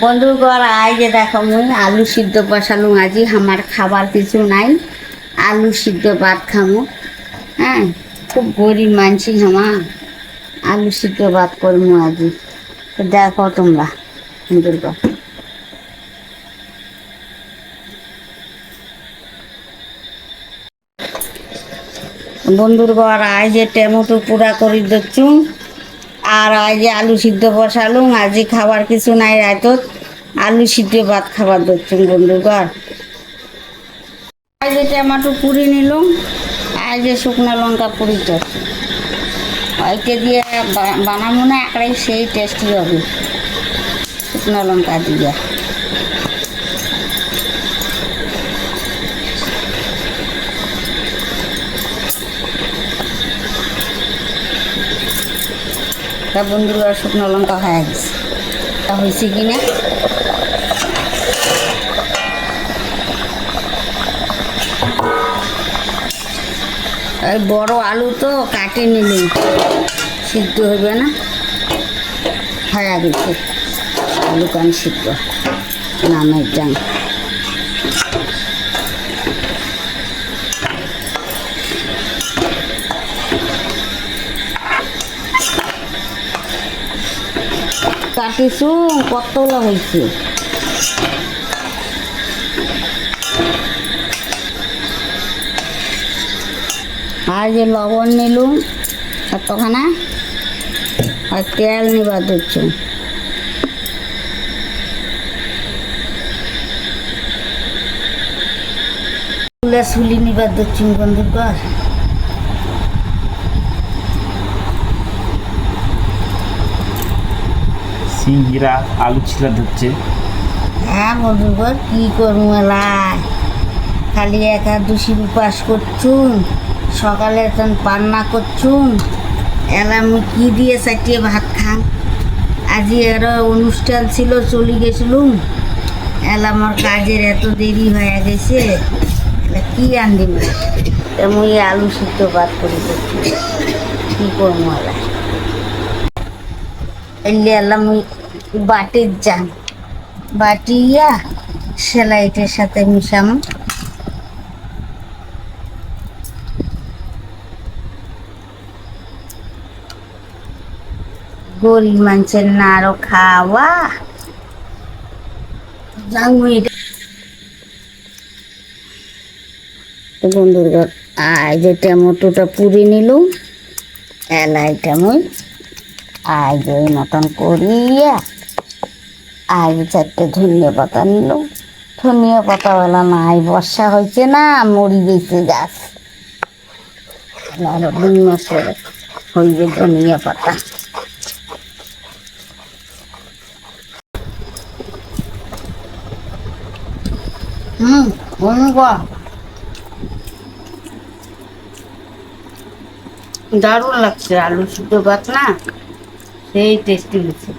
বন্ধুগণ আজ যে দেখো মুই আলু সিদ্ধ বসালু আজি আমার খাবার কিছু নাই আলু সিদ্ধ ভাত খামো। হ্যাঁ, খুব গরিব মানছি হামা আলু সিদ্ধ ভাত করবো আজি। তো দেখো তোমরা বন্ধুগণ, বন্ধুগণ আজ যে টমেটো পুরা করে দিচ্ছু আর আজ যে আলু সিদ্ধ বসালুম। আজি খাবার কিছু নাই, রাতত আলু সিদ্ধ ভাত খাবার দিচ্ছু বন্ধুগণ। আজ যে টমেটো পুরি নিলাম, আজ যে শুকনো লঙ্কা পুরি দিচ্ছি, ওইটা দিয়ে বানাবো না একটাই সেই টেস্টি হবে শুকনো লঙ্কা দিয়ে। তা বন্ধুরা শুকনো লঙ্কা হয়ে গেছে, তা হয়েছে কিনা এই বড় আলু তো কাটে নিলে সিদ্ধ হবে না, হয়ে গেছে আলু কান সিদ্ধ নামের যান। কাটিছু কতগুলো হয়েছে, আর যে লবণ নিলুম কতখানা, আর তেল নিবা দিচ্ছু। চুলি নিবা দিচ্ছু বন্ধুগণ। সিঙ্গিরা আলু ছিলা ধরছে। হ্যাঁ বন্ধুগণ, কি করবো এলাই, খালি একাদশীর উপাস করছুন, সকালে তখন পান্না করছুন, এলা আমি কি দিয়ে চাটিয়ে ভাত খাম। আজি এর অনুষ্ঠান ছিল চলে গেছিলুম, এলা আমার কাজের এত দেরি হয়ে গেছে, কি আনদিম মুই আলু সিদ্ধ ভাত করে করছি, কি করবো এলা। এলে এলাম ওই বাটির যান, বাটিয়া সেলাইটের সাথে মিশাম। গরিব মানুষের না আরো খাওয়া বন্ধুরা। আজ যে টমেটোটা পুড়ে নিলুম, এলাইটা মই আজ ওই মতন করিয়া আজ চারটে ধনিয়া পাতা নিলুম। ধনিয়া পাতাওয়ালা নাই, বর্ষা হয়েছে না, মরি গেছে গাছ, আরো 2 মাস পরে হইবে ধনিয়া পাতা। দারুণ লাগছে আলু সিদ্ধ ভাত না, সেই টেস্টি হয়েছে।